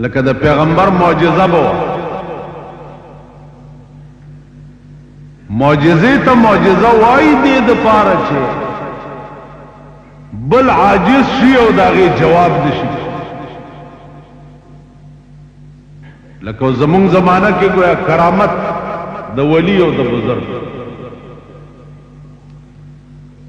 لکه د پیغمبر معجزه به معجزه ته معجزه وای دی د پاره چې بل عاجز شي او داغه جواب نشي. لکه زمونږ زمانہ کې گویا کرامت د ولی او د بزرگ.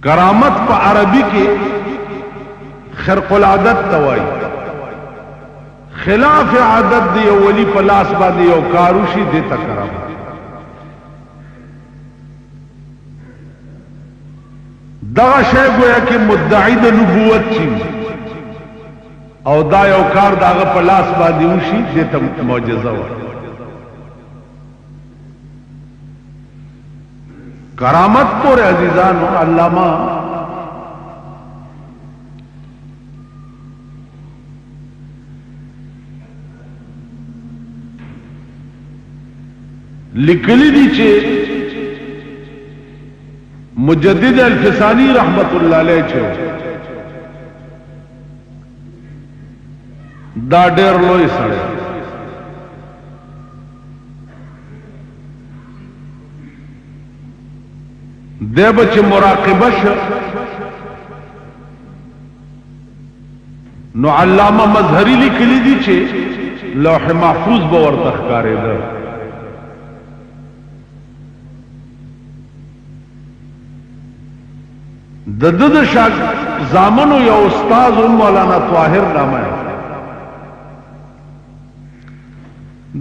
کرامت په عربی کې خرق العادت توای، خلاف عادت دی یو ولی په لاس باندې یو کاروشي دیتا کرامت. دغه شی گویا کې مدعی د نبوت چی او دا یو کار داغه په لاس باندې وشي دیتا معجزه وای. کرامت پورې عزیزانو علامہ لیکلی دی چې مجدد الفسانی رحمت اللہ علیہ چھو دا ډیر لوی سړی دی به چې مراقبه شو نو علامه مظهری لیکلی دی چې لوح محفوظ به ورته ښکارېده. د د زامنو یو استاد مولانا طاهر نامه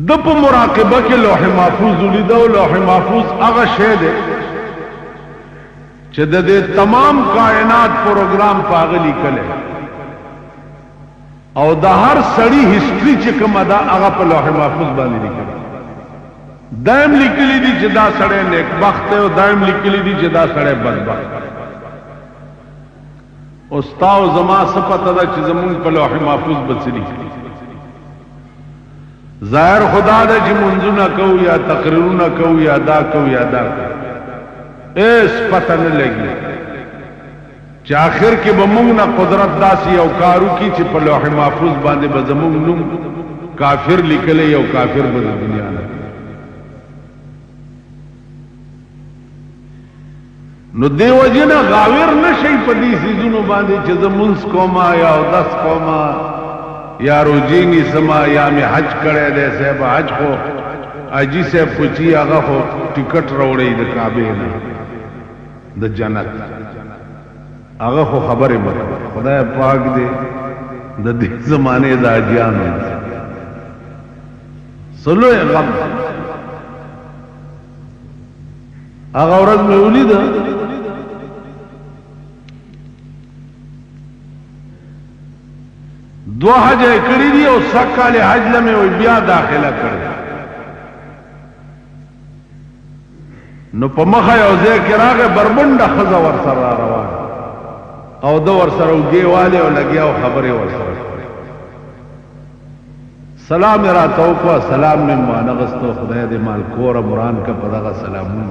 د په مراقبه کې لوح محفوظ ولیده او لوح محفوظ هغه شی دی چې د تمام کائنات پروګرام پاغلی کله او د هر سړی هیستوري چې کومه ده هغه په لوح محفوظ باندې لیکل. دایم لیکلی دي چې دا سړی نیکبخت او دایم لیکلی دي چې دا سړی بدبخت. استاو زما سپته ده چې زمون په لوح محفوظ بچلی ظاهر خدا ده چې منځونه کوو یا تقریرونه کوو یا دا کوو یا دا ایس پته نه لګي چې آخر کې به موږ نه قدرت داسې یو کارو کی چې په لوح محفوظ باندې به زموږ نوم کافر لیکلی یو کافر به د دنیا نه. نو دیو جنا غاور نشي په دې سيزونو باندې چې زمونږ کوما یا 10 کوما یا روجینی سما یا می حج کړه دې صاحب حج کو اجي صاحب کوچی هغه هو ټیکټ راوړی د کعبه نه د جنت هغه خو خبره مې خدای پاک دې د دې زمانه د اجیانو سلو غم هغه ورځ مې ولید دو حج کړی دی او سکاله حج لمه وي بیا داخله کړی نو په مخه یو ځای کې راغی بربنده خزه ور سره روان او دو ور سره وګیواله او لګیاو خبره ور سره سلام را توقع سلام من مانغستو خدای دې مال کور مران کا پدغه سلامون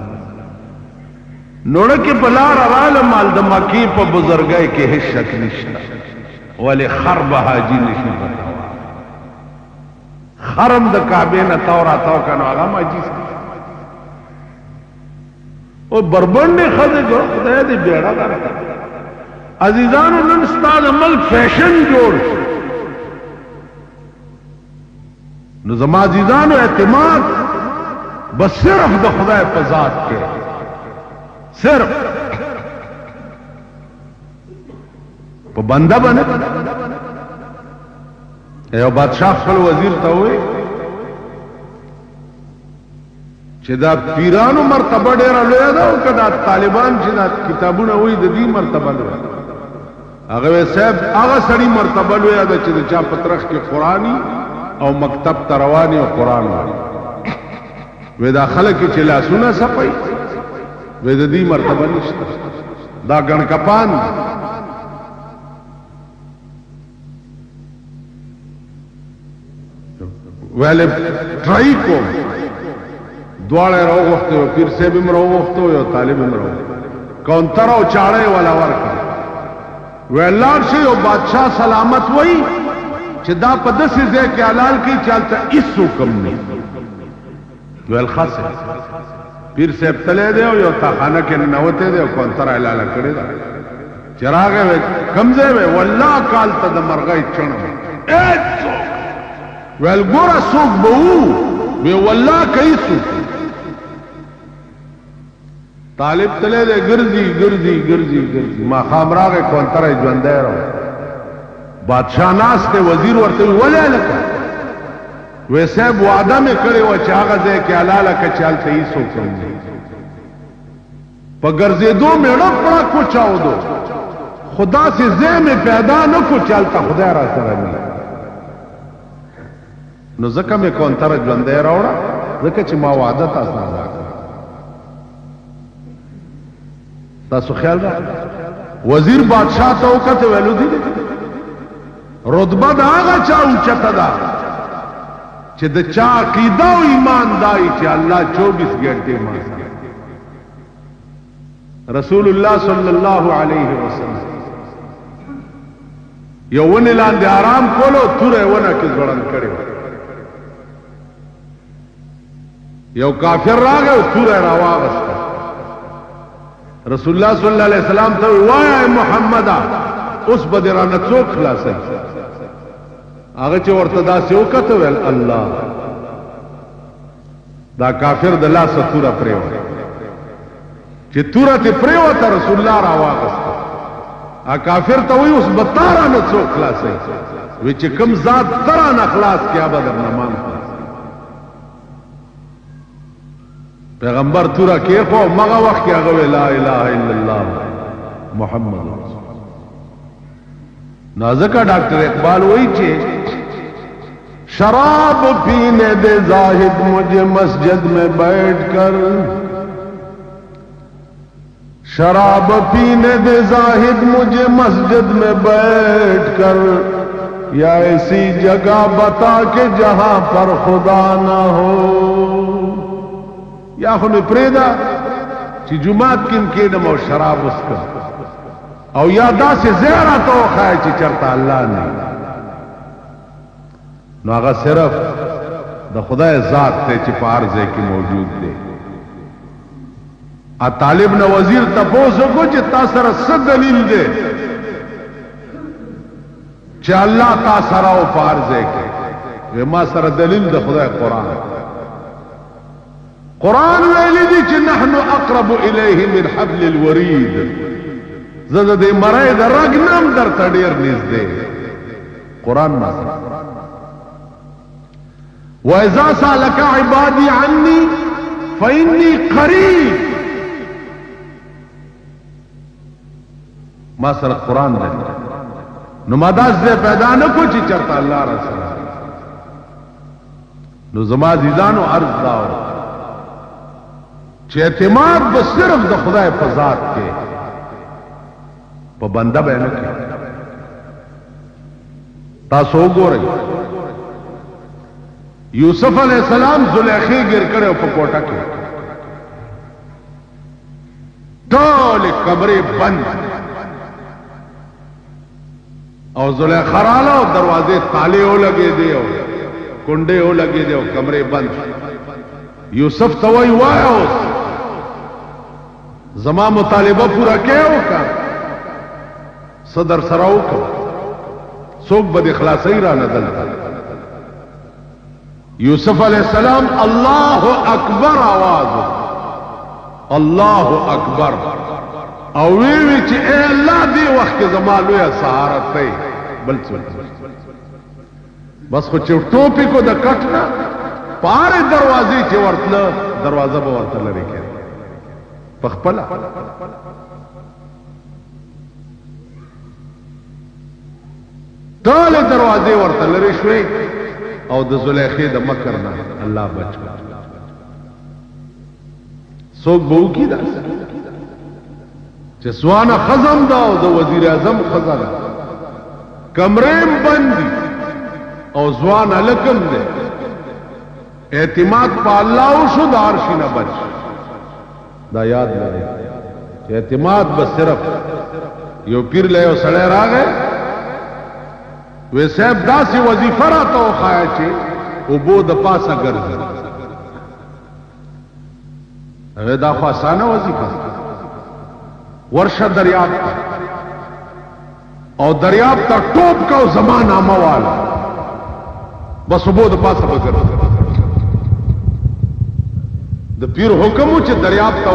نوړه کې بلار رااله مال د مکی په بزرګای کې هیڅ شک نشته ولی خرب حاجی نشي پتا خرم د کعبه نه تورا تو کنو هغه ماجی او بربنده خزه خدای دې بیړه راکړه. عزیزانو نن ستاسو ملک فیشن جوړ نو زما عزیزانو اعتماد بس صرف د خدای په ذات کې صرف په بنده باندې. یو بادشاہ خپل وزیر ته وې چې دا پیرانو مرتبه ډېره لویه ده او که دا طالبان چې دا کتابونه وایي د دې مرتبه لویه ده. هغه وی صاحب هغه سړي مرتبه لویه ده چې د چا په طرف کې قرآني او مکتب ته رواني او قرآن وایي. وی دا خلک چې لاسونه صفوي وی د دې مرتبه نشته دا ګڼکپان ویلې ټرای کوم دواړه راوغوښته یو پیر صاحب هم راوغوښته یو طالب هم راوغوښته کونتر او چاړه والا ورکړه ویلار شي یو بادشاہ سلامت وای چې دا په داسې ځای کې حلال کی چالته هیڅ حکم نه ویل خاصه پیر صاحب تله دی او یو تاخانه کې نوته دی او کونتر حلال کړی دا چراغ کمزه وی والله کال ته د مرغۍ چڼو ویل ګوره څوک به وی والله کوي څوک طالب تله دی ګرځي ګرځي ګرځي ګرځي ما خام راغې کونتر ژوندی راو بادشاہ ناس ته وزیر ورته ولې لکه وې صاحب وعده مې کړی و چې هغه ځای کې حلاله که چالته یې څوک نه په ګرځېدو مې ړپ پړه کوچاودو خدا سے ځای مې پیدا نه کو چالته خدای را سره نه نو ځکه مې کونتره ژوندی راوړه ځکه چې ما وعده تاسو نه راکړه تاسو خیال را وزیر بادشاہ ته وکړه ویلو دي رتبه دا هغه چا اوچته ده چې د چا عقیده او ایمان دای چې الله 24 غنټه ما رسول الله صلی الله علیه وسلم یو ونی لاندې آرام کولو توره ونه کې ځوړن کړي یو کافر راغی او توره راواغسته رسول الله صلی الله علیه وسلم ته وایي محمد اوس بدرانه څوک خلاصي هغه چې ورته داسې وکته ویل الله دا کافر د لاسه توره پریو چې توره ته پریوته رسول الله راواغسته ا کافر ته وی اوس بتاره نه څوک خلاصي وی چې کوم ذات ترا نه خلاص کیا بدر نه مان پیغمبر توره کې خو مغه وخت کې هغه لا اله الا الله محمد رسول نازکا ڈاکٹر اقبال وہی چھے شراب پینے دے زاہد مجھے مسجد میں بیٹھ کر شراب پینے دے زاہد مجھے مسجد میں بیٹھ کر یا ایسی جگہ بتا کہ جہاں پر خدا نہ ہو یا خونی پریدا چی جماعت کن کینم اور شراب اس کا او یادا سے زیرہ تو خواہ چی چرتا اللہ نے نو آغا صرف دا خدا ذات تے چی پارزے کی موجود دے ا طالب نہ وزیر تپوسو کو چی تا سر صد دلیل دے چی اللہ تا سراؤ پارزے کے وی ما سر دلیل دا خدا قرآن قرآن ویلی دی چی نحن اقرب الیہ من حبل الورید زده دې مرای د رګ نام درته ډیر نږدې قرآن ما وَإِذَا سَأَلَكَ عِبَادِي عَنِّي فَإِنِّي قَرِيبٌ ما سره قرآن دی نو ما داسې پیدا نه کو چې چرته الله رسول نو زما عزیزانو عرض داو چې اعتماد به صرف د خدای په ذات کې په بنده بیان کې تاسو وګورئ یوسف علیہ السلام زلیخی ګر کړو په کوټه کې ټول کمرې بند او زلیخا رااله او دروازې تالې ولګې دی او کونډې ولګې دی او کمرې بند یوسف ته وای وایو زما مطالبه پورا کېو کا صدر سراو کو څوک به اخلاصي را نه دلته یوسف علیہ السلام اللہ اکبر آواز اللہ اکبر او وی چې اے الله دی وخت زما لوی سہارت ته بل څه بس خو چټو پی کو د کټنا پاره دروازې چې ورتله دروازه به ورته لري کې پخپلا ټول دروازې ورته لري شوي او د زلیخې د مکر نه الله بچ څوک به وکړي دا چې سوانه خزم دا او د وزیر اعظم خزانه کمرې بند او ځوان الکم دے اعتماد په الله او شو د عرش نه بچ دا یاد لرئ چې اعتماد به صرف یو پیر له یو سړی راغی वे साहब दासी वजीफा राता खाया चे वो बो द पासा गर्जी अवे दाखो आसाना वजीफा वर्षा दरियाब था और दरियाब था टोप का जमाना मवाला बस वो द पासा बगर द पीर हुक्म च दरियाब था